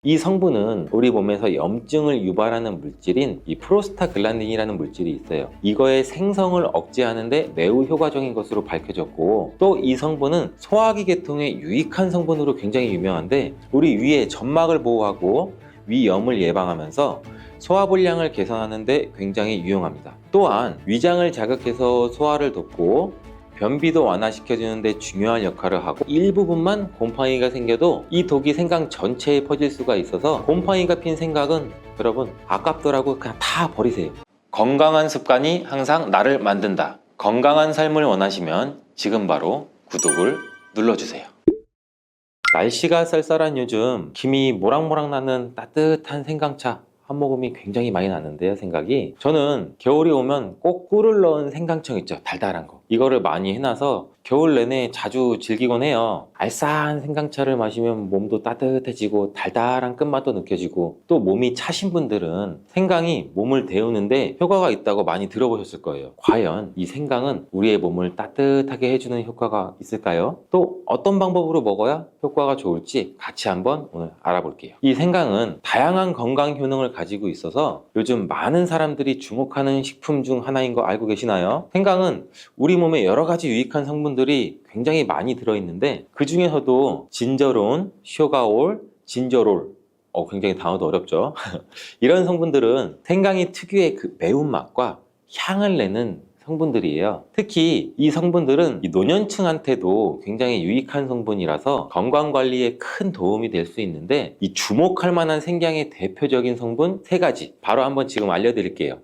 이 성분은 우리 몸에서 염증을 유발하는 물질인 이 프로스타글란딘이라는 물질이 있어요. 이거의 생성을 억제하는데 매우 효과적인 것으로 밝혀졌고, 또 이 성분은 소화기 계통에 유익한 성분으로 굉장히 유명한데, 우리 위의 점막을 보호하고 위염을 예방하면서 소화불량을 개선하는 데 굉장히 유용합니다. 또한 위장을 자극해서 소화를 돕고 변비도 완화시켜주는 데 중요한 역할을 하고, 일부분만 곰팡이가 생겨도 이 독이 생강 전체에 퍼질 수가 있어서 곰팡이가 핀 생강은 여러분 아깝더라고 그냥 다 버리세요. 건강한 습관이 항상 나를 만든다. 건강한 삶을 원하시면 지금 바로 구독을 눌러주세요. 날씨가 쌀쌀한 요즘 김이 모락모락 나는 따뜻한 생강차 한 모금이 굉장히 많이 나는데요. 생각이, 저는 겨울이 오면 꼭 꿀을 넣은 생강청 있죠, 달달한 거, 이거를 많이 해놔서 겨울 내내 자주 즐기곤 해요. 알싸한 생강차를 마시면 몸도 따뜻해지고 달달한 끝맛도 느껴지고, 또 몸이 차신 분들은 생강이 몸을 데우는데 효과가 있다고 많이 들어보셨을 거예요. 과연 이 생강은 우리의 몸을 따뜻하게 해주는 효과가 있을까요? 또 어떤 방법으로 먹어야 효과가 좋을지 같이 한번 오늘 알아볼게요. 이 생강은 다양한 건강 효능을 가지고 있어서 요즘 많은 사람들이 주목하는 식품 중 하나인 거 알고 계시나요? 생강은 우리 몸에 여러 가지 유익한 성분들이 굉장히 많이 들어있는데, 그 중에서도 진저론, 쇼가올, 진저롤, 굉장히 단어도 어렵죠. 이런 성분들은 생강이 특유의 그 매운맛과 향을 내는 성분들이에요. 특히 이 성분들은 이 노년층한테도 굉장히 유익한 성분이라서 건강관리에 큰 도움이 될 수 있는데, 이 주목할 만한 생강의 대표적인 성분 3가지 바로 한번 지금 알려드릴게요.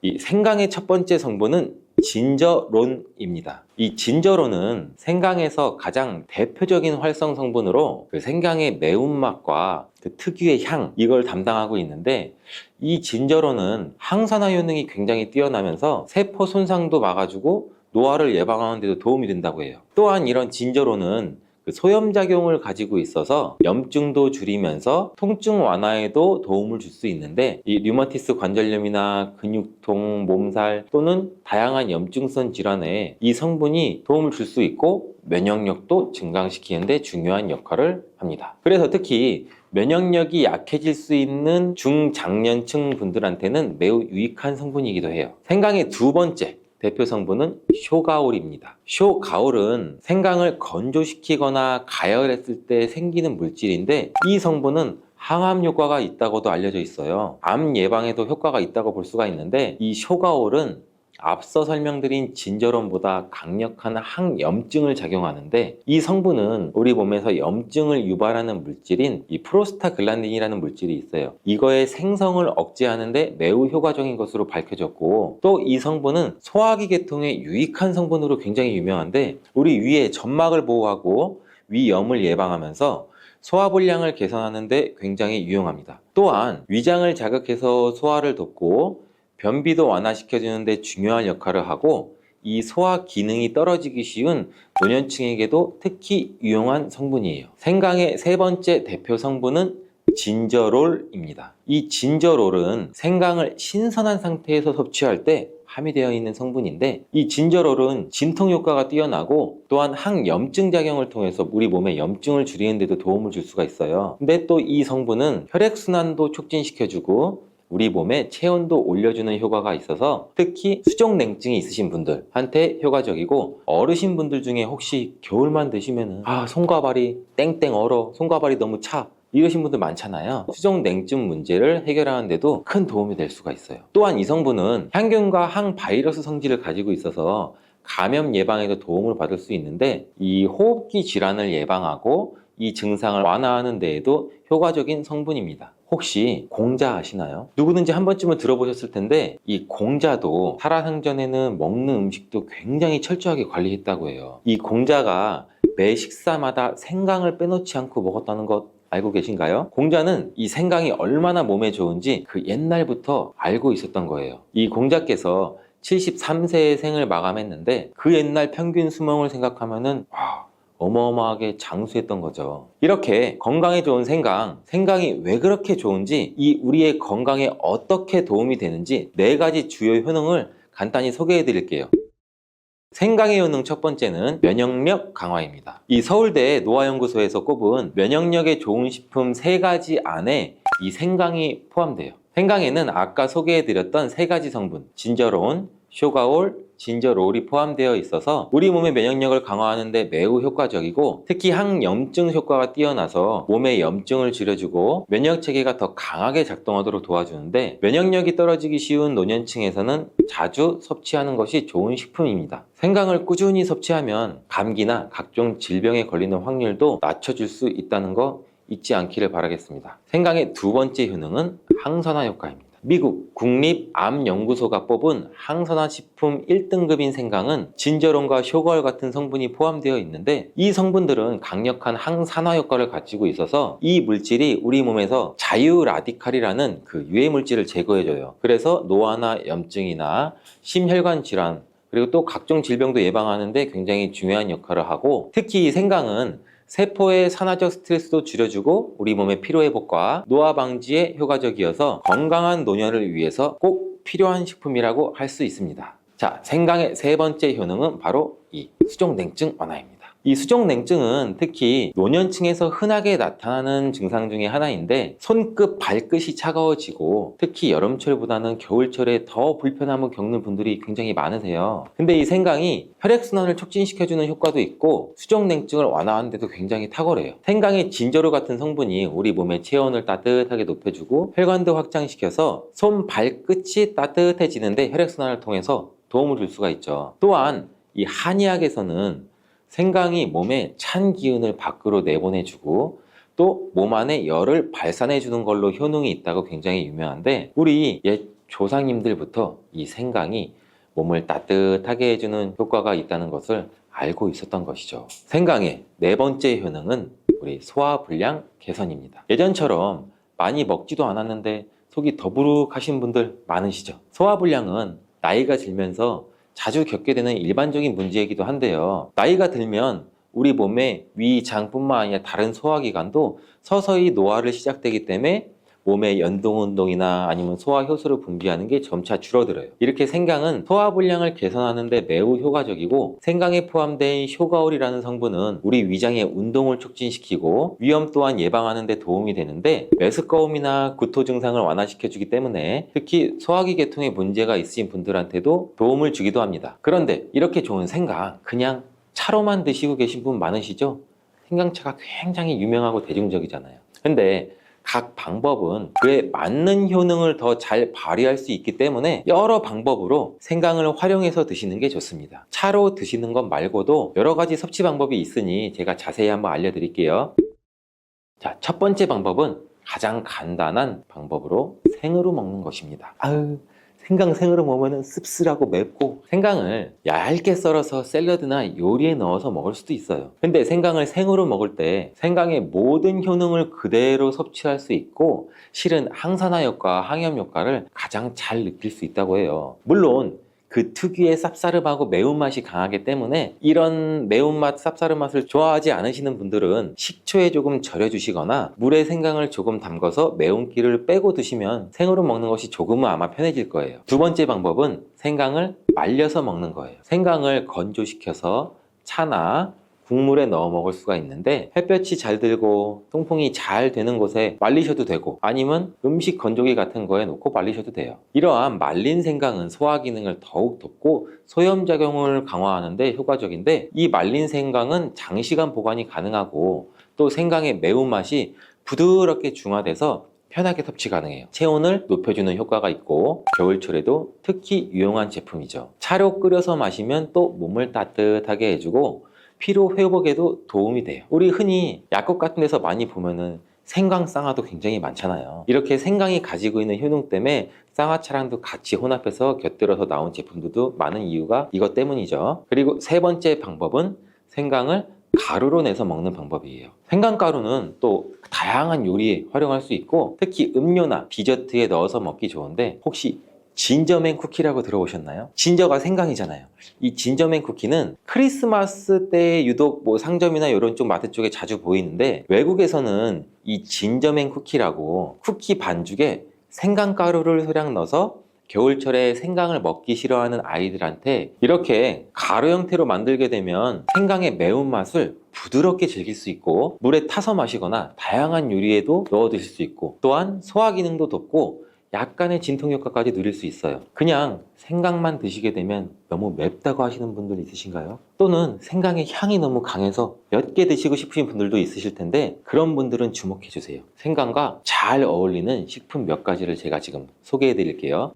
이 생강의 첫 번째 성분은 진저론입니다. 이 진저론은 생강에서 가장 대표적인 활성 성분으로 그 생강의 매운맛과 그 특유의 향, 이걸 담당하고 있는데, 이 진저론은 항산화 효능이 굉장히 뛰어나면서 세포 손상도 막아주고 노화를 예방하는 데도 도움이 된다고 해요. 또한 이런 진저론은 그 소염작용을 가지고 있어서 염증도 줄이면서 통증 완화에도 도움을 줄 수 있는데, 이 류마티스 관절염이나 근육통, 몸살 또는 다양한 염증성 질환에 이 성분이 도움을 줄 수 있고 면역력도 증강시키는 데 중요한 역할을 합니다. 그래서 특히 면역력이 약해질 수 있는 중장년층 분들한테는 매우 유익한 성분이기도 해요. 생강의 두 번째 대표 성분은 쇼가올입니다. 쇼가올은 생강을 건조시키거나 가열했을 때 생기는 물질인데, 이 성분은 항암 효과가 있다고도 알려져 있어요. 암 예방에도 효과가 있다고 볼 수가 있는데, 이 쇼가올은 앞서 설명드린 진저론보다 강력한 항염증을 작용하는데, 이 성분은 우리 몸에서 염증을 유발하는 물질인 이 프로스타글란딘이라는 물질이 있어요. 이거의 생성을 억제하는데 매우 효과적인 것으로 밝혀졌고, 또 이 성분은 소화기 계통에 유익한 성분으로 굉장히 유명한데, 우리 위의 점막을 보호하고 위염을 예방하면서 소화불량을 개선하는 데 굉장히 유용합니다. 또한 위장을 자극해서 소화를 돕고 변비도 완화시켜주는 데 중요한 역할을 하고, 이 소화 기능이 떨어지기 쉬운 노년층에게도 특히 유용한 성분이에요. 생강의 세 번째 대표 성분은 진저롤입니다. 이 진저롤은 생강을 신선한 상태에서 섭취할 때 함유되어 있는 성분인데, 이 진저롤은 진통 효과가 뛰어나고 또한 항염증 작용을 통해서 우리 몸의 염증을 줄이는 데도 도움을 줄 수가 있어요. 근데 또 이 성분은 혈액순환도 촉진시켜주고 우리 몸의 체온도 올려주는 효과가 있어서 특히 수족냉증이 있으신 분들한테 효과적이고, 어르신 분들 중에 혹시 겨울만 드시면은 손과 발이 땡땡 얼어, 손과 발이 너무 차, 이러신 분들 많잖아요. 수족냉증 문제를 해결하는 데도 큰 도움이 될 수가 있어요. 또한 이 성분은 향균과 항바이러스 성질을 가지고 있어서 감염 예방에도 도움을 받을 수 있는데, 이 호흡기 질환을 예방하고 이 증상을 완화하는 데에도 효과적인 성분입니다. 혹시 공자 아시나요? 누구든지 한 번쯤은 들어보셨을 텐데, 이 공자도 살아생전에는 먹는 음식도 굉장히 철저하게 관리했다고 해요. 이 공자가 매 식사마다 생강을 빼놓지 않고 먹었다는 것 알고 계신가요? 공자는 이 생강이 얼마나 몸에 좋은지 그 옛날부터 알고 있었던 거예요. 이 공자께서 73세의 생을 마감했는데, 그 옛날 평균 수명을 생각하면은 어마어마하게 장수했던 거죠. 이렇게 건강에 좋은 생강이 왜 그렇게 좋은지, 이 우리의 건강에 어떻게 도움이 되는지 4가지 주요 효능을 간단히 소개해 드릴게요. 생강의 효능 첫 번째는 면역력 강화입니다. 이 서울대 노화연구소에서 꼽은 면역력에 좋은 식품 3가지 안에 이 생강이 포함돼요. 생강에는 아까 소개해드렸던 3가지 성분, 진저론, 쇼가올, 진저롤이 포함되어 있어서 우리 몸의 면역력을 강화하는 데 매우 효과적이고, 특히 항염증 효과가 뛰어나서 몸의 염증을 줄여주고 면역체계가 더 강하게 작동하도록 도와주는데, 면역력이 떨어지기 쉬운 노년층에서는 자주 섭취하는 것이 좋은 식품입니다. 생강을 꾸준히 섭취하면 감기나 각종 질병에 걸리는 확률도 낮춰줄 수 있다는 거 잊지 않기를 바라겠습니다. 생강의 두 번째 효능은 항산화 효과입니다. 미국 국립암연구소가 뽑은 항산화 식품 1등급인 생강은 진저론과 쇼가올 같은 성분이 포함되어 있는데, 이 성분들은 강력한 항산화 효과를 가지고 있어서 이 물질이 우리 몸에서 자유 라디칼이라는 그 유해 물질을 제거해줘요. 그래서 노화나 염증이나 심혈관 질환, 그리고 또 각종 질병도 예방하는데 굉장히 중요한 역할을 하고, 특히 이 생강은 세포의 산화적 스트레스도 줄여주고 우리 몸의 피로회복과 노화 방지에 효과적이어서 건강한 노년을 위해서 꼭 필요한 식품이라고 할 수 있습니다. 자, 생강의 세 번째 효능은 바로 이 수족냉증 완화입니다. 이 수족냉증은 특히 노년층에서 흔하게 나타나는 증상 중에 하나인데, 손끝, 발끝이 차가워지고 특히 여름철보다는 겨울철에 더 불편함을 겪는 분들이 굉장히 많으세요. 근데 이 생강이 혈액순환을 촉진시켜주는 효과도 있고 수족냉증을 완화하는 데도 굉장히 탁월해요. 생강의 진저로 같은 성분이 우리 몸의 체온을 따뜻하게 높여주고 혈관도 확장시켜서 손, 발끝이 따뜻해지는데 혈액순환을 통해서 도움을 줄 수가 있죠. 또한 이 한의학에서는 생강이 몸에 찬 기운을 밖으로 내보내주고 또 몸 안에 열을 발산해주는 걸로 효능이 있다고 굉장히 유명한데, 우리 옛 조상님들부터 이 생강이 몸을 따뜻하게 해주는 효과가 있다는 것을 알고 있었던 것이죠. 생강의 네 번째 효능은 우리 소화불량 개선입니다. 예전처럼 많이 먹지도 않았는데 속이 더부룩하신 분들 많으시죠? 소화불량은 나이가 들면서 자주 겪게 되는 일반적인 문제이기도 한데요. 나이가 들면 우리 몸의 위, 장뿐만 아니라 다른 소화기관도 서서히 노화를 시작되기 때문에 몸의 연동운동이나 아니면 소화효소를 분비하는 게 점차 줄어들어요. 이렇게 생강은 소화불량을 개선하는 데 매우 효과적이고, 생강에 포함된 쇼가올이라는 성분은 우리 위장의 운동을 촉진시키고 위염 또한 예방하는 데 도움이 되는데, 메스꺼움이나 구토 증상을 완화시켜주기 때문에 특히 소화기 계통에 문제가 있으신 분들한테도 도움을 주기도 합니다. 그런데 이렇게 좋은 생강 그냥 차로만 드시고 계신 분 많으시죠? 생강차가 굉장히 유명하고 대중적이잖아요. 근데 각 방법은 그에 맞는 효능을 더 잘 발휘할 수 있기 때문에 여러 방법으로 생강을 활용해서 드시는 게 좋습니다. 차로 드시는 것 말고도 여러 가지 섭취 방법이 있으니 제가 자세히 한번 알려드릴게요. 자, 첫 번째 방법은 가장 간단한 방법으로 생으로 먹는 것입니다. 생강 생으로 먹으면 씁쓸하고 맵고, 생강을 얇게 썰어서 샐러드나 요리에 넣어서 먹을 수도 있어요. 근데 생강을 생으로 먹을 때 생강의 모든 효능을 그대로 섭취할 수 있고, 실은 항산화 효과, 항염 효과를 가장 잘 느낄 수 있다고 해요. 물론 그 특유의 쌉싸름하고 매운맛이 강하기 때문에 이런 매운맛, 쌉싸름 맛을 좋아하지 않으시는 분들은 식초에 조금 절여주시거나 물에 생강을 조금 담궈서 매운기를 빼고 드시면 생으로 먹는 것이 조금은 아마 편해질 거예요. 두 번째 방법은 생강을 말려서 먹는 거예요. 생강을 건조시켜서 차나 국물에 넣어 먹을 수가 있는데, 햇볕이 잘 들고 통풍이 잘 되는 곳에 말리셔도 되고, 아니면 음식 건조기 같은 거에 놓고 말리셔도 돼요. 이러한 말린 생강은 소화 기능을 더욱 돋고 소염작용을 강화하는 데 효과적인데, 이 말린 생강은 장시간 보관이 가능하고 또 생강의 매운맛이 부드럽게 중화돼서 편하게 섭취 가능해요. 체온을 높여주는 효과가 있고 겨울철에도 특히 유용한 제품이죠. 차로 끓여서 마시면 또 몸을 따뜻하게 해주고 피로 회복에도 도움이 돼요. 우리 흔히 약국 같은 데서 많이 보면은 생강 쌍화도 굉장히 많잖아요. 이렇게 생강이 가지고 있는 효능 때문에 쌍화차랑도 같이 혼합해서 곁들여서 나온 제품들도 많은 이유가 이것 때문이죠. 그리고 세 번째 방법은 생강을 가루로 내서 먹는 방법이에요. 생강가루는 또 다양한 요리에 활용할 수 있고 특히 음료나 디저트에 넣어서 먹기 좋은데, 혹시 진저맨 쿠키라고 들어보셨나요? 진저가 생강이잖아요. 이 진저맨 쿠키는 크리스마스 때 유독 뭐 상점이나 이런 쪽 마트 쪽에 자주 보이는데, 외국에서는 이 진저맨 쿠키라고 쿠키 반죽에 생강가루를 소량 넣어서 겨울철에 생강을 먹기 싫어하는 아이들한테 이렇게 가루 형태로 만들게 되면 생강의 매운맛을 부드럽게 즐길 수 있고 물에 타서 마시거나 다양한 요리에도 넣어 드실 수 있고 또한 소화 기능도 돋고 약간의 진통 효과까지 누릴 수 있어요. 그냥 생강만 드시게 되면 너무 맵다고 하시는 분들 있으신가요? 또는 생강의 향이 너무 강해서 몇 개 드시고 싶으신 분들도 있으실 텐데 그런 분들은 주목해 주세요. 생강과 잘 어울리는 식품 몇 가지를 제가 지금 소개해 드릴게요.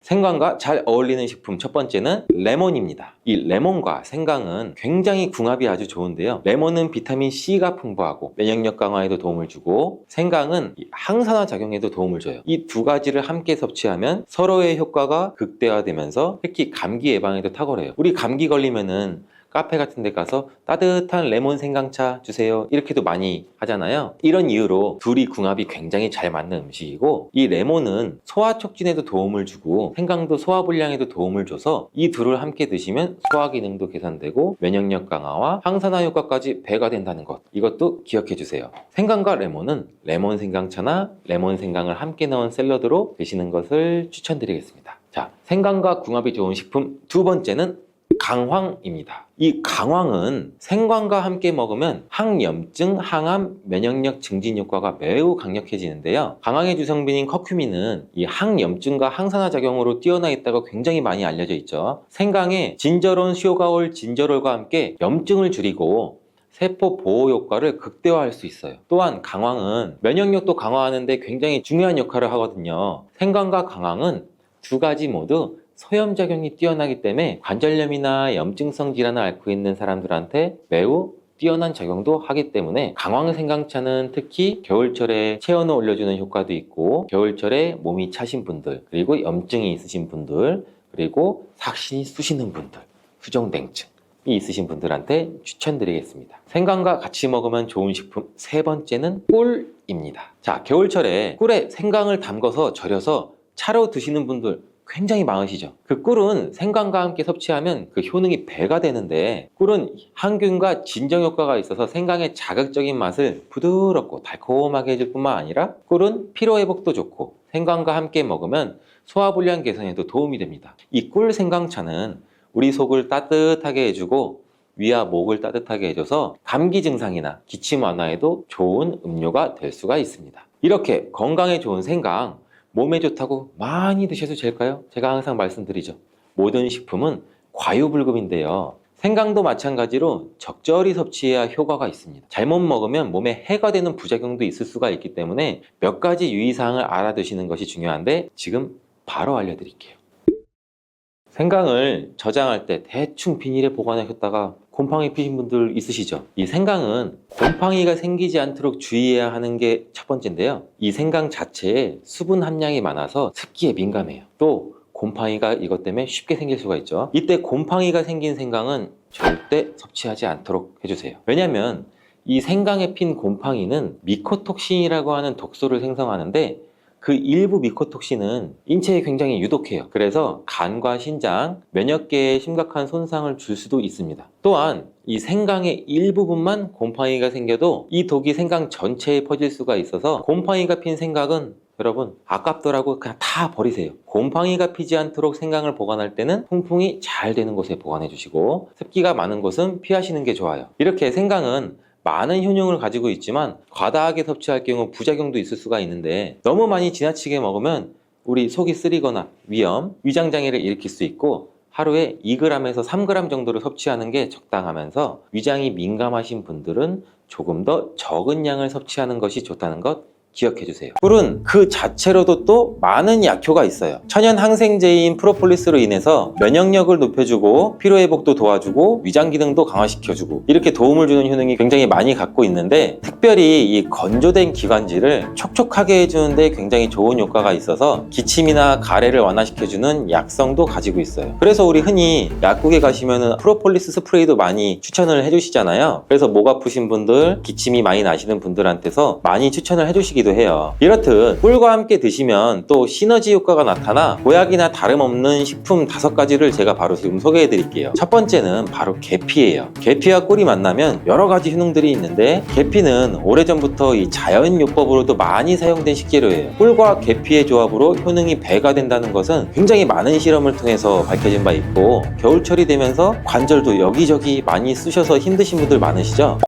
생강과 잘 어울리는 식품 첫 번째는 레몬입니다. 이 레몬과 생강은 굉장히 궁합이 아주 좋은데요. 레몬은 비타민 C가 풍부하고 면역력 강화에도 도움을 주고 생강은 항산화 작용에도 도움을 줘요. 이 두 가지를 함께 섭취하면 서로의 효과가 극대화되면서 특히 감기 예방에도 탁월해요. 우리 감기 걸리면은 카페 같은 데 가서 따뜻한 레몬 생강차 주세요 이렇게도 많이 하잖아요. 이런 이유로 둘이 궁합이 굉장히 잘 맞는 음식이고 이 레몬은 소화 촉진에도 도움을 주고 생강도 소화 불량에도 도움을 줘서 이 둘을 함께 드시면 소화 기능도 개선되고 면역력 강화와 항산화 효과까지 배가 된다는 것, 이것도 기억해 주세요. 생강과 레몬은 레몬 생강차나 레몬 생강을 함께 넣은 샐러드로 드시는 것을 추천드리겠습니다. 자, 생강과 궁합이 좋은 식품 두 번째는 강황입니다. 이 강황은 생강과 함께 먹으면 항염증, 항암, 면역력 증진 효과가 매우 강력해지는데요. 강황의 주성분인 커큐민은 이 항염증과 항산화 작용으로 뛰어나 있다고 굉장히 많이 알려져 있죠. 생강에 진저론, 쇼가올, 진저롤과 함께 염증을 줄이고 세포 보호 효과를 극대화할 수 있어요. 또한 강황은 면역력도 강화하는데 굉장히 중요한 역할을 하거든요. 생강과 강황은 두 가지 모두 소염작용이 뛰어나기 때문에 관절염이나 염증성 질환을 앓고 있는 사람들한테 매우 뛰어난 작용도 하기 때문에 강황 생강차는 특히 겨울철에 체온을 올려주는 효과도 있고 겨울철에 몸이 차신 분들 그리고 염증이 있으신 분들 그리고 삭신이 쑤시는 분들 수정냉증이 있으신 분들한테 추천드리겠습니다. 생강과 같이 먹으면 좋은 식품 세 번째는 꿀입니다. 자, 겨울철에 꿀에 생강을 담궈서 절여서 차로 드시는 분들 굉장히 많으시죠. 그 꿀은 생강과 함께 섭취하면 그 효능이 배가 되는데 꿀은 항균과 진정 효과가 있어서 생강의 자극적인 맛을 부드럽고 달콤하게 해줄 뿐만 아니라 꿀은 피로 회복도 좋고 생강과 함께 먹으면 소화불량 개선에도 도움이 됩니다. 이 꿀 생강차는 우리 속을 따뜻하게 해주고 위와 목을 따뜻하게 해줘서 감기 증상이나 기침 완화에도 좋은 음료가 될 수가 있습니다. 이렇게 건강에 좋은 생강 몸에 좋다고 많이 드셔도 될까요? 제가 항상 말씀드리죠. 모든 식품은 과유불급인데요. 생강도 마찬가지로 적절히 섭취해야 효과가 있습니다. 잘못 먹으면 몸에 해가 되는 부작용도 있을 수가 있기 때문에 몇 가지 유의사항을 알아두시는 것이 중요한데 지금 바로 알려드릴게요. 생강을 저장할 때 대충 비닐에 보관하셨다가 곰팡이 피신 분들 있으시죠? 이 생강은 곰팡이가 생기지 않도록 주의해야 하는 게 첫 번째인데요. 이 생강 자체에 수분 함량이 많아서 습기에 민감해요. 또 곰팡이가 이것 때문에 쉽게 생길 수가 있죠. 이때 곰팡이가 생긴 생강은 절대 섭취하지 않도록 해주세요. 왜냐하면 이 생강에 핀 곰팡이는 미코톡신이라고 하는 독소를 생성하는데 그 일부 미코톡신은 인체에 굉장히 유독해요. 그래서 간과 신장, 면역계에 심각한 손상을 줄 수도 있습니다. 또한 이 생강의 일부분만 곰팡이가 생겨도 이 독이 생강 전체에 퍼질 수가 있어서 곰팡이가 핀 생강은 여러분 아깝더라고 그냥 다 버리세요. 곰팡이가 피지 않도록 생강을 보관할 때는 통풍이 잘 되는 곳에 보관해 주시고 습기가 많은 곳은 피하시는 게 좋아요. 이렇게 생강은 많은 효능을 가지고 있지만 과다하게 섭취할 경우 부작용도 있을 수가 있는데 너무 많이 지나치게 먹으면 우리 속이 쓰리거나 위염, 위장장애를 일으킬 수 있고 하루에 2g에서 3g 정도를 섭취하는 게 적당하면서 위장이 민감하신 분들은 조금 더 적은 양을 섭취하는 것이 좋다는 것 기억해 주세요. 꿀은 그 자체로도 또 많은 약효가 있어요. 천연 항생제인 프로폴리스로 인해서 면역력을 높여주고 피로회복도 도와주고 위장 기능도 강화시켜주고 이렇게 도움을 주는 효능이 굉장히 많이 갖고 있는데 특별히 이 건조된 기관지를 촉촉하게 해주는데 굉장히 좋은 효과가 있어서 기침이나 가래를 완화시켜주는 약성도 가지고 있어요. 그래서 우리 흔히 약국에 가시면은 프로폴리스 스프레이도 많이 추천을 해주시잖아요. 그래서 목 아프신 분들, 기침이 많이 나시는 분들한테서 많이 추천을 해주시기 해주시기도 해요. 이렇듯 꿀과 함께 드시면 또 시너지 효과가 나타나 보약이나 다름없는 식품 5가지를 제가 바로 지금 소개해 드릴게요. 첫 번째는 바로 계피예요. 계피와 꿀이 만나면 여러 가지 효능들이 있는데, 계피는 오래전부터 이 자연요법으로도 많이 사용된 식재료예요. 꿀과 계피의 조합으로 효능이 배가 된다는 것은 굉장히 많은 실험을 통해서 밝혀진 바 있고, 겨울철이 되면서 관절도 여기저기 많이 쑤셔서 힘드신 분들 많으시죠?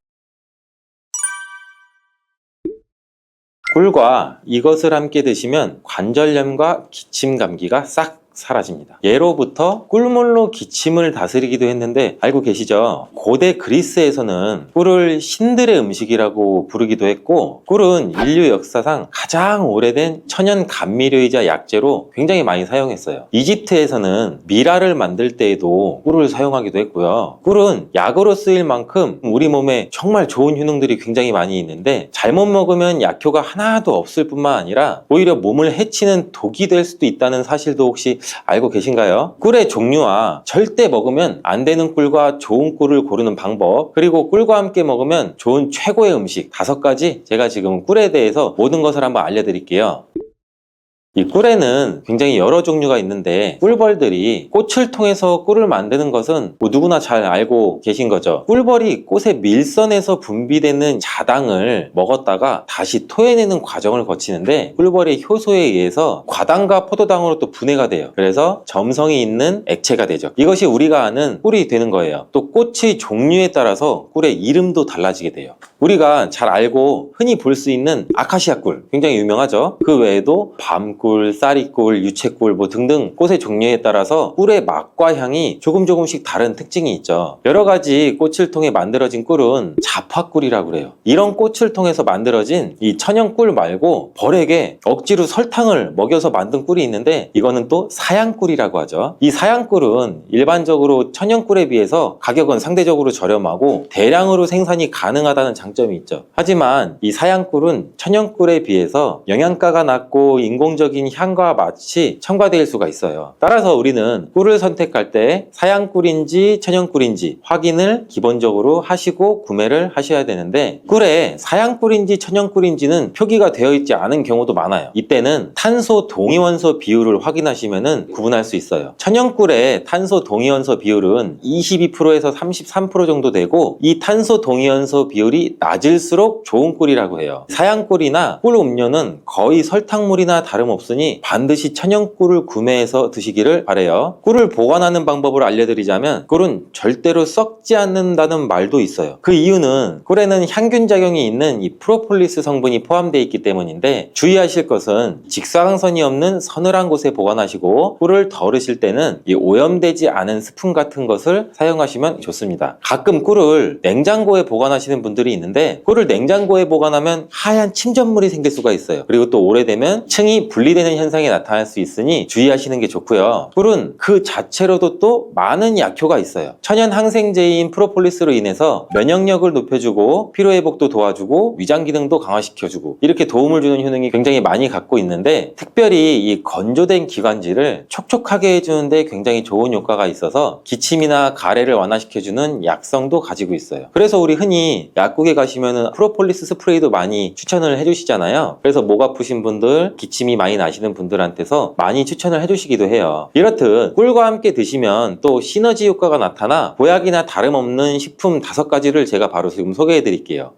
꿀과 이것을 함께 드시면 관절염과 기침 감기가 싹 사라집니다. 예로부터 꿀물로 기침을 다스리기도 했는데 알고 계시죠? 고대 그리스에서는 꿀을 신들의 음식이라고 부르기도 했고, 꿀은 인류 역사상 가장 오래된 천연 감미료이자 약재로 굉장히 많이 사용했어요. 이집트에서는 미라를 만들 때에도 꿀을 사용하기도 했고요. 꿀은 약으로 쓰일 만큼 우리 몸에 정말 좋은 효능들이 굉장히 많이 있는데, 잘못 먹으면 약효가 하나도 없을 뿐만 아니라 오히려 몸을 해치는 독이 될 수도 있다는 사실도 혹시 알고 계신가요? 꿀의 종류와 절대 먹으면 안 되는 꿀과 좋은 꿀을 고르는 방법, 그리고 꿀과 함께 먹으면 좋은 최고의 음식 5가지, 제가 지금 꿀에 대해서 모든 것을 한번 알려드릴게요. 이 꿀에는 굉장히 여러 종류가 있는데, 꿀벌들이 꽃을 통해서 꿀을 만드는 것은 누구나 잘 알고 계신 거죠. 꿀벌이 꽃의 밀선에서 분비되는 자당을 먹었다가 다시 토해내는 과정을 거치는데, 꿀벌의 효소에 의해서 과당과 포도당으로 또 분해가 돼요. 그래서 점성이 있는 액체가 되죠. 이것이 우리가 아는 꿀이 되는 거예요. 또 꽃의 종류에 따라서 꿀의 이름도 달라지게 돼요. 우리가 잘 알고 흔히 볼 수 있는 아카시아 꿀, 굉장히 유명하죠. 그 외에도 밤꿀, 쌀이꿀, 유채꿀 등등 꽃의 종류에 따라서 꿀의 맛과 향이 조금씩 다른 특징이 있죠. 여러 가지 꽃을 통해 만들어진 꿀은 자파꿀이라고 그래요. 이런 꽃을 통해서 만들어진 이 천연꿀 말고 벌에게 억지로 설탕을 먹여서 만든 꿀이 있는데, 이거는 또 사양꿀이라고 하죠. 이 사양꿀은 일반적으로 천연꿀에 비해서 가격은 상대적으로 저렴하고 대량으로 생산이 가능하다는 장점이 있죠. 하지만 이 사양꿀은 천연꿀에 비해서 영양가가 낮고 인공적인 향과 맛이 첨가될 수가 있어요. 따라서 우리는 꿀을 선택할 때 사양꿀인지 천연꿀인지 확인을 기본적으로 하시고 구매를 하셔야 되는데, 꿀에 사양꿀인지 천연꿀인지는 표기가 되어 있지 않은 경우도 많아요. 이때는 탄소 동위원소 비율을 확인하시면 구분할 수 있어요. 천연꿀의 탄소 동위원소 비율은 22%에서 33% 정도 되고, 이 탄소 동위원소 비율이 낮을수록 좋은 꿀이라고 해요. 사양꿀이나 꿀 음료는 거의 설탕물이나 다름없으니 반드시 천연꿀을 구매해서 드시기를 바래요. 꿀을 보관하는 방법을 알려드리자면, 꿀은 절대로 썩지 않는다는 말도 있어요. 그 이유는 꿀에는 향균 작용이 있는 이 프로폴리스 성분이 포함되어 있기 때문인데, 주의하실 것은 직사광선이 없는 서늘한 곳에 보관하시고, 꿀을 덜으실 때는 이 오염되지 않은 스푼 같은 것을 사용하시면 좋습니다. 가끔 꿀을 냉장고에 보관하시는 분들이 있는데, 꿀을 냉장고에 보관하면 하얀 침전물이 생길 수가 있어요. 그리고 또 오래되면 층이 분리되는 현상이 나타날 수 있으니 주의하시는 게 좋고요. 꿀은 그 자체로도 또 많은 약효가 있어요. 천연 항생제인 프로폴리스로 인해서 면역력을 높여주고 피로회복도 도와주고 위장 기능도 강화시켜주고, 이렇게 도움을 주는 효능이 굉장히 많이 갖고 있는데, 특별히 이 건조된 기관지를 촉촉하게 해주는데 굉장히 좋은 효과가 있어서 기침이나 가래를 완화시켜주는 약성도 가지고 있어요. 그래서 우리 흔히 약국에 가시면 프로폴리스 스프레이도 많이 추천을 해주시잖아요. 그래서 목 아프신 분들, 기침이 많이 나시는 분들한테서 많이 추천을 해주시기도 해요. 이렇듯 꿀과 함께 드시면 또 시너지 효과가 나타나 보약이나 다름없는 식품 5가지를 제가 바로 지금 소개해 드릴게요.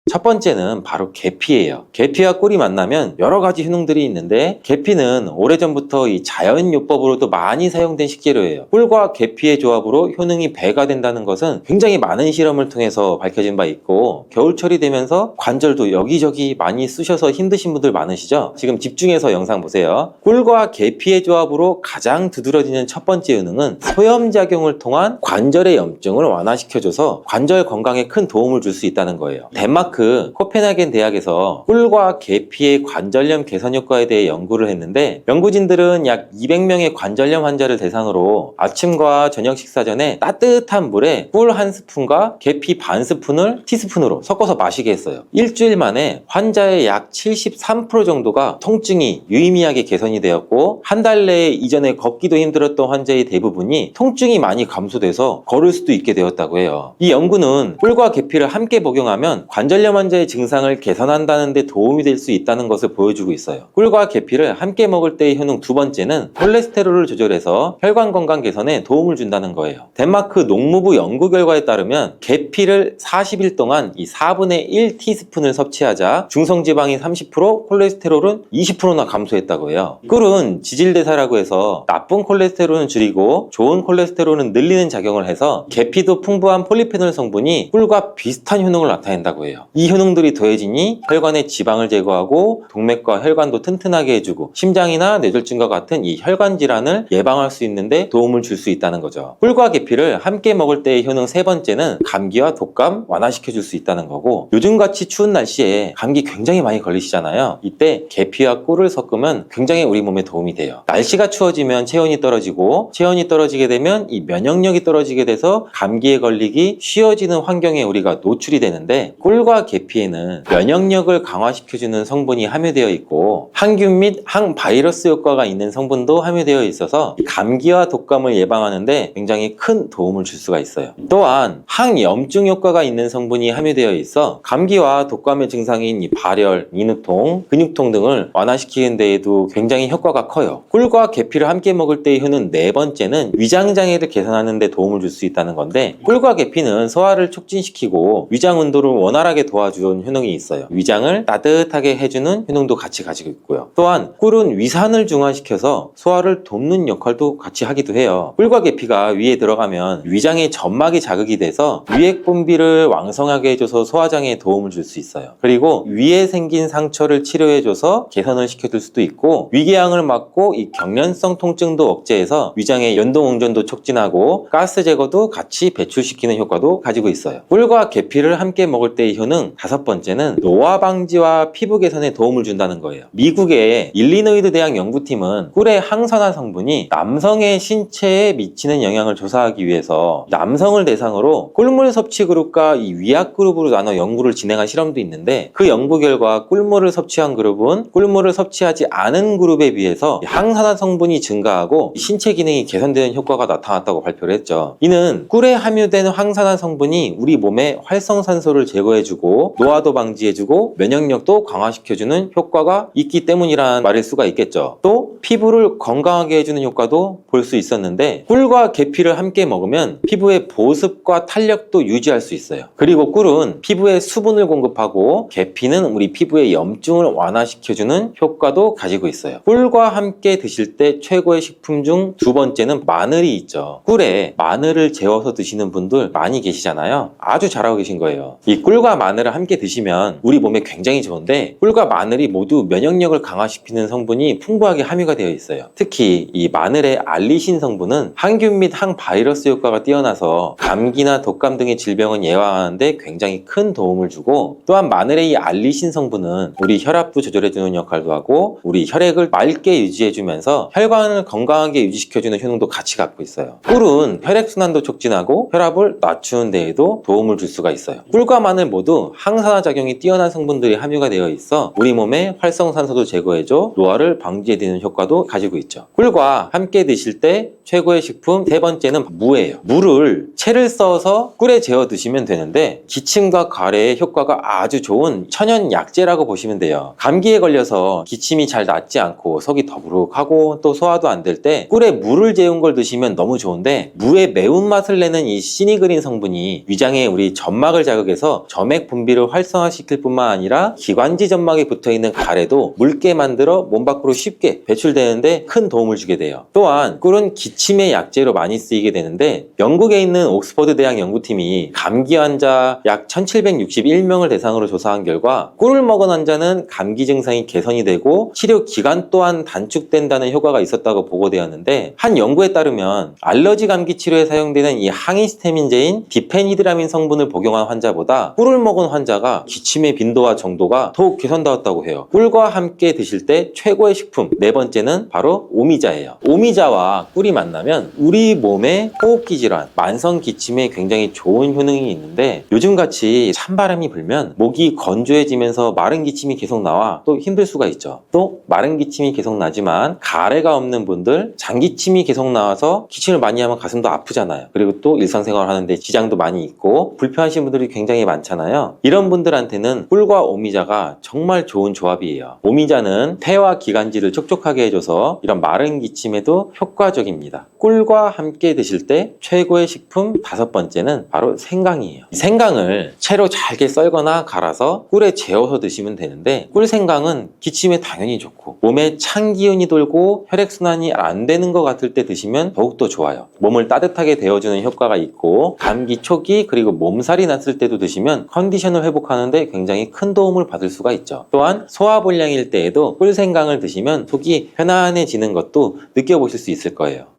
첫 번째는 바로 계피예요. 계피와 꿀이 만나면 여러 가지 효능들이 있는데, 계피는 오래전부터 이 자연요법으로도 많이 사용된 식재료예요. 꿀과 계피의 조합으로 효능이 배가 된다는 것은 굉장히 많은 실험을 통해서 밝혀진 바 있고, 겨울철이 되면서 관절도 여기저기 많이 쑤셔서 힘드신 분들 많으시죠? 지금 집중해서 영상 보세요. 꿀과 계피의 조합으로 가장 두드러지는 첫 번째 효능은 소염작용을 통한 관절의 염증을 완화시켜줘서 관절 건강에 큰 도움을 줄 수 있다는 거예요. 덴마크 코펜하겐 대학에서 꿀과 계피의 관절염 개선 효과에 대해 연구를 했는데, 연구진들은 약 200명의 관절염 환자를 대상으로 아침과 저녁 식사 전에 따뜻한 물에 꿀 1스푼과 계피 반 스푼을 티스푼으로 섞어서 마시게 했어요. 일주일 만에 환자의 약 73% 정도가 통증이 유의미하게 개선이 되었고, 한 달 내에 이전에 걷기도 힘들었던 환자의 대부분이 통증이 많이 감소돼서 걸을 수도 있게 되었다고 해요. 이 연구는 꿀과 계피를 함께 복용하면 관절염 고혈염 환자의 증상을 개선한다는 데 도움이 될 수 있다는 것을 보여주고 있어요. 꿀과 계피를 함께 먹을 때의 효능 두 번째는 콜레스테롤을 조절해서 혈관 건강 개선에 도움을 준다는 거예요. 덴마크 농무부 연구 결과에 따르면 계피를 40일 동안 이 4분의 1 티스푼을 섭취하자 중성지방이 30%, 콜레스테롤은 20%나 감소했다고 해요. 꿀은 지질대사라고 해서 나쁜 콜레스테롤은 줄이고 좋은 콜레스테롤은 늘리는 작용을 해서 계피도 풍부한 폴리페놀 성분이 꿀과 비슷한 효능을 나타낸다고 해요. 이 효능들이 더해지니 혈관의 지방을 제거하고 동맥과 혈관도 튼튼하게 해주고 심장이나 뇌졸중과 같은 이 혈관 질환을 예방할 수 있는데 도움을 줄 수 있다는 거죠. 꿀과 계피를 함께 먹을 때의 효능 세 번째는 감기와 독감 완화시켜 줄 수 있다는 거고, 요즘같이 추운 날씨에 감기 굉장히 많이 걸리시잖아요. 이때 계피와 꿀을 섞으면 굉장히 우리 몸에 도움이 돼요. 날씨가 추워지면 체온이 떨어지고, 체온이 떨어지게 되면 이 면역력이 떨어지게 돼서 감기에 걸리기 쉬워지는 환경에 우리가 노출이 되는데, 꿀과 계피에는 면역력을 강화시켜주는 성분이 함유되어 있고 항균 및 항바이러스 효과가 있는 성분도 함유되어 있어서 감기와 독감을 예방하는데 굉장히 큰 도움을 줄 수가 있어요. 또한 항염증 효과가 있는 성분이 함유되어 있어 감기와 독감의 증상인 이 발열, 인후통, 근육통 등을 완화시키는 데에도 굉장히 효과가 커요. 꿀과 계피를 함께 먹을 때의 효능 네 번째는 위장장애를 개선하는 데 도움을 줄 수 있다는 건데, 꿀과 계피는 소화를 촉진시키고 위장 온도를 원활하게 도와주는 효능이 있어요. 위장을 따뜻하게 해주는 효능도 같이 가지고 있고요. 또한 꿀은 위산을 중화시켜서 소화를 돕는 역할도 같이 하기도 해요. 꿀과 계피가 위에 들어가면 위장의 점막이 자극이 돼서 위액 분비를 왕성하게 해줘서 소화장애에 도움을 줄 수 있어요. 그리고 위에 생긴 상처를 치료해줘서 개선을 시켜줄 수도 있고, 위궤양을 막고 이 경련성 통증도 억제해서 위장의 연동응전도 촉진하고 가스 제거도 같이 배출시키는 효과도 가지고 있어요. 꿀과 계피를 함께 먹을 때의 효능 다섯 번째는 노화 방지와 피부 개선에 도움을 준다는 거예요. 미국의 일리노이드 대학 연구팀은 꿀의 항산화 성분이 남성의 신체에 미치는 영향을 조사하기 위해서 남성을 대상으로 꿀물 섭취 그룹과 이 위약 그룹으로 나눠 연구를 진행한 실험도 있는데, 그 연구 결과 꿀물을 섭취한 그룹은 꿀물을 섭취하지 않은 그룹에 비해서 항산화 성분이 증가하고 신체 기능이 개선되는 효과가 나타났다고 발표를 했죠. 이는 꿀에 함유된 항산화 성분이 우리 몸에 활성산소를 제거해주고 노화도 방지해주고 면역력도 강화시켜주는 효과가 있기 때문이라는 말일 수가 있겠죠. 또 피부를 건강하게 해주는 효과도 볼 수 있었는데, 꿀과 계피를 함께 먹으면 피부의 보습과 탄력도 유지할 수 있어요. 그리고 꿀은 피부에 수분을 공급하고 계피는 우리 피부의 염증을 완화시켜주는 효과도 가지고 있어요. 꿀과 함께 드실 때 최고의 식품 중 두 번째는 마늘이 있죠. 꿀에 마늘을 재워서 드시는 분들 많이 계시잖아요. 아주 잘하고 계신 거예요. 이 꿀과 마늘을 함께 드시면 우리 몸에 굉장히 좋은데, 꿀과 마늘이 모두 면역력을 강화시키는 성분이 풍부하게 함유가 되어 있어요. 특히 이 마늘의 알리신 성분은 항균 및 항바이러스 효과가 뛰어나서 감기나 독감 등의 질병을 예방하는데 굉장히 큰 도움을 주고, 또한 마늘의 이 알리신 성분은 우리 혈압도 조절해주는 역할도 하고 우리 혈액을 맑게 유지해주면서 혈관을 건강하게 유지시켜주는 효능도 같이 갖고 있어요. 꿀은 혈액순환도 촉진하고 혈압을 낮추는 데에도 도움을 줄 수가 있어요. 꿀과 마늘 모두 항산화 작용이 뛰어난 성분들이 함유가 되어 있어 우리 몸에 활성산소도 제거해줘 노화를 방지해주는 효과도 가지고 있죠. 꿀과 함께 드실 때 최고의 식품 세 번째는 무예요. 무를 채를 써서 꿀에 재워 드시면 되는데, 기침과 가래에 효과가 아주 좋은 천연 약재라고 보시면 돼요. 감기에 걸려서 기침이 잘 낫지 않고 속이 더부룩하고 또 소화도 안 될 때 꿀에 무를 재운 걸 드시면 너무 좋은데, 무의 매운맛을 내는 이 시니그린 성분이 위장에 우리 점막을 자극해서 점액 분비를 활성화시킬 뿐만 아니라 기관지 점막에 붙어있는 가래도 묽게 만들어 몸 밖으로 쉽게 배출되는데 큰 도움을 주게 돼요. 또한 꿀은 기침의 약재로 많이 쓰이게 되는데, 영국에 있는 옥스퍼드 대학 연구팀이 감기 환자 약 1761명을 대상으로 조사한 결과 꿀을 먹은 환자는 감기 증상이 개선이 되고 치료 기간 또한 단축된다는 효과가 있었다고 보고되었는데, 한 연구에 따르면 알러지 감기 치료에 사용되는 이 항히스타민제인 디페니드라민 성분을 복용한 환자보다 꿀을 먹은 환자가 기침의 빈도와 정도가 더욱 개선되었다고 해요. 꿀과 함께 드실 때 최고의 식품 네 번째는 바로 오미자예요. 오미자와 꿀이 만나면 우리 몸의 호흡기 질환, 만성 기침에 굉장히 좋은 효능이 있는데, 요즘같이 찬바람이 불면 목이 건조해지면서 마른 기침이 계속 나와 또 힘들 수가 있죠. 또 마른 기침이 계속 나지만 가래가 없는 분들, 장기침이 계속 나와서 기침을 많이 하면 가슴도 아프잖아요. 그리고 또 일상생활 하는데 지장도 많이 있고 불편하신 분들이 굉장히 많잖아요. 있는데요. 이런 분들한테는 꿀과 오미자가 정말 좋은 조합이에요. 오미자는 폐와 기관지를 촉촉하게 해줘서 이런 마른 기침에도 효과적입니다. 꿀과 함께 드실 때 최고의 식품 5번째는 바로 생강이에요. 생강을 채로 잘게 썰거나 갈아서 꿀에 재워서 드시면 되는데, 꿀 생강은 기침에 당연히 좋고 몸에 찬 기운이 돌고 혈액순환이 안 되는 것 같을 때 드시면 더욱더 좋아요. 몸을 따뜻하게 데워주는 효과가 있고, 감기 초기 그리고 몸살이 났을 때도 드시면 컨디션을 회복하는데 굉장히 큰 도움을 받을 수가 있죠. 또한 소화불량일 때에도 꿀 생강을 드시면 속이 편안해지는 것도 느껴보실 수 있을 거예요.